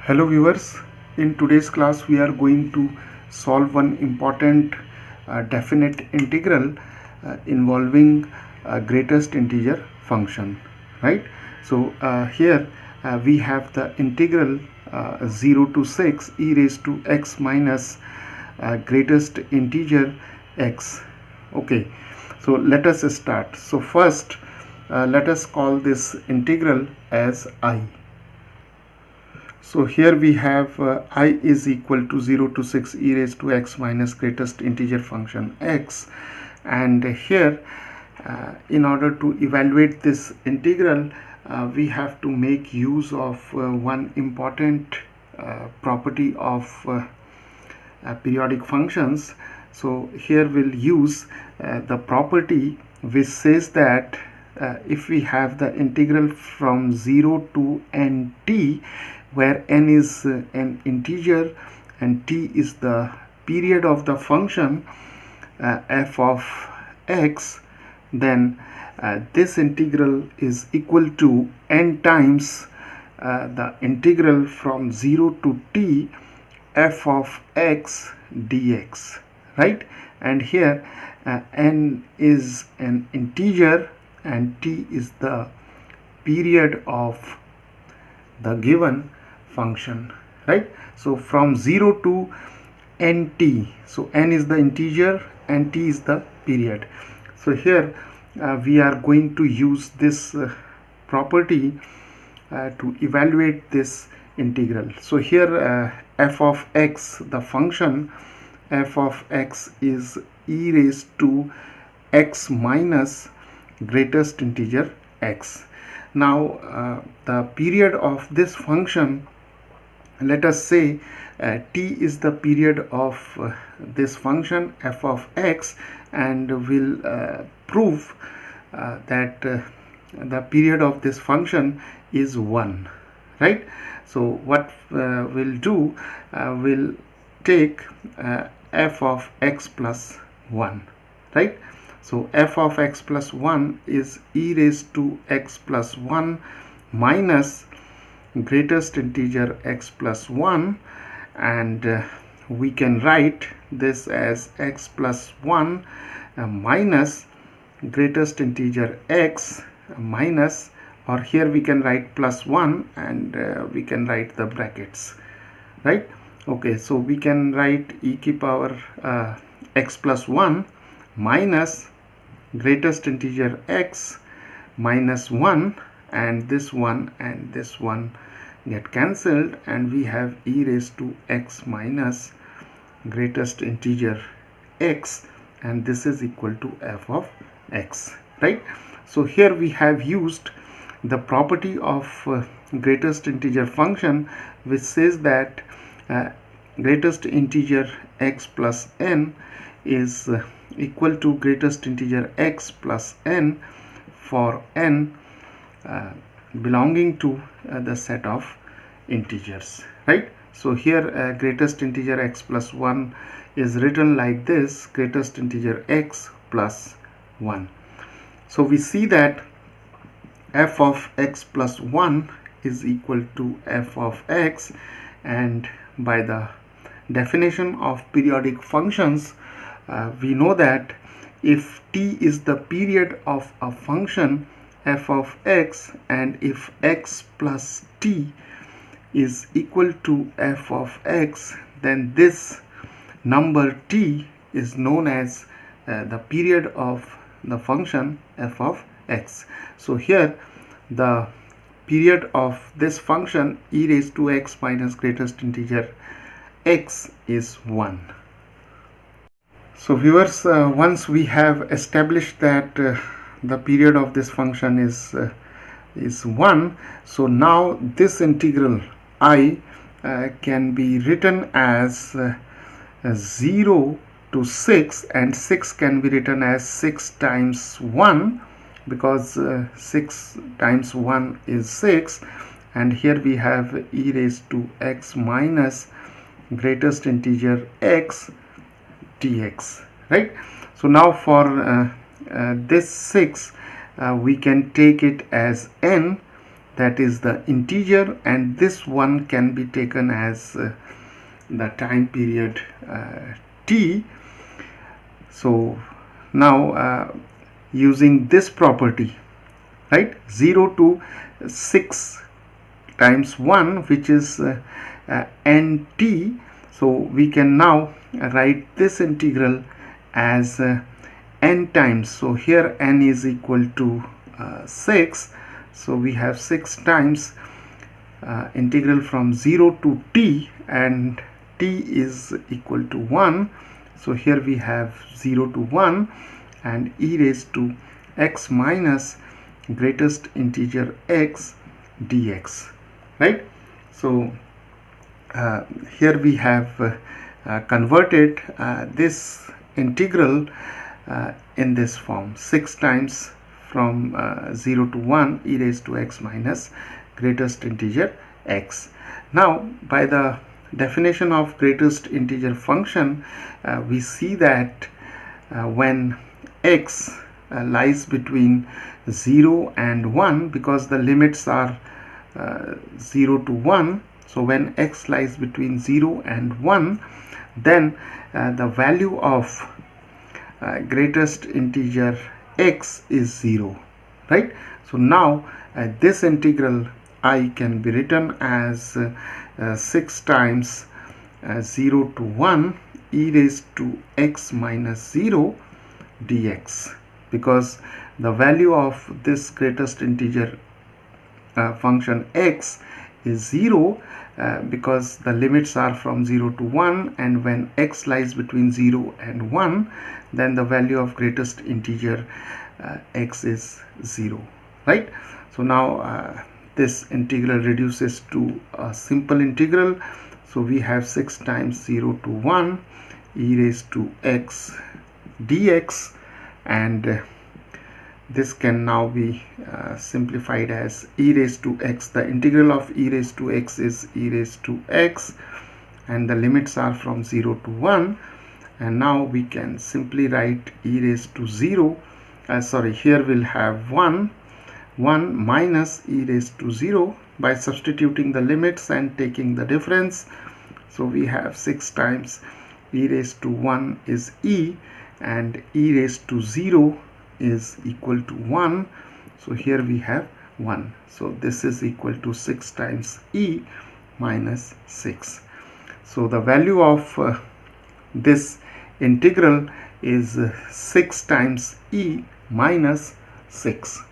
Hello viewers, in today's class we are going to solve one important definite integral involving greatest integer function, right? So here we have the integral 0 to 6 e raised to x minus greatest integer x. Okay, so let us start. So first let us call this integral as I. So here we have I is equal to 0 to 6 e raised to x minus greatest integer function x, and here in order to evaluate this integral we have to make use of one important property of periodic functions. So here we'll use the property which says that if we have the integral from 0 to nt, where n is an integer and t is the period of the function f of x, then this integral is equal to n times the integral from 0 to t f of x dx, right? And here n is an integer and t is the period of the given function, right? So from 0 to nt, so n is the integer and t is the period. So here we are going to use this property to evaluate this integral. So here f of x, the function f of x, is e raised to x minus greatest integer x. Now the period of this function, let us say t is the period of this function f of x, and we'll prove that the period of this function is 1, right? So what we'll do, we'll take f of x plus 1, right? So f of x plus 1 is e raised to x plus 1 minus greatest integer x plus 1, and we can write this as x plus 1 minus greatest integer x minus, or here we can write plus 1 and we can write the brackets, right? Okay, so we can write e to the power x plus 1 minus greatest integer x minus 1, and this one get cancelled, and we have e raised to x minus greatest integer x, and this is equal to f of x, right? So here we have used the property of greatest integer function, which says that greatest integer x plus n is equal to greatest integer x plus n for n belonging to the set of integers, right? So here greatest integer x plus 1 is written like this: greatest integer x plus 1. So we see that f of x plus 1 is equal to f of x, and by the definition of periodic functions we know that if t is the period of a function f of x, and if x plus t is equal to f of x, then this number t is known as the period of the function f of x. So here the period of this function e raised to x minus greatest integer x is 1. So viewers, once we have established that the period of this function is 1, so now this integral I can be written as 0 to 6, and 6 can be written as 6 times 1, because 6 times 1 is 6, and here we have e raised to x minus greatest integer x dx, right? So now for this 6 we can take it as n, that is the integer, and this one can be taken as the time period t. So now using this property, right, 0 to 6 times 1, which is nt, so we can now write this integral as n times. So here n is equal to 6, so we have 6 times integral from 0 to t, and t is equal to 1. So here we have 0 to 1 and e raised to x minus greatest integer x dx, right? So here we have converted this integral in this form: 6 times from 0 to 1 e raised to x minus greatest integer x. Now by the definition of greatest integer function, we see that when x lies between 0 and 1, because the limits are 0 to 1, so when x lies between 0 and 1, then the value of greatest integer x is 0, right? So now this integral I can be written as 6 times 0 to 1 e raised to x minus 0 dx, because the value of this greatest integer function x is 0, because the limits are from 0 to 1, and when x lies between 0 and 1, then the value of greatest integer x is 0, right? So now this integral reduces to a simple integral. So we have 6 times 0 to 1 e raised to x dx, and this can now be simplified as e raised to x. The integral of e raised to x is e raised to x, and the limits are from 0 to 1, and now we can simply write e raised to 0, here we'll have 1 minus e raised to 0 by substituting the limits and taking the difference. So we have 6 times e raised to 1 is e, and e raised to 0 is equal to 1. So here we have 1. So this is equal to 6 times e minus 6. So the value of this integral is 6 times e minus 6.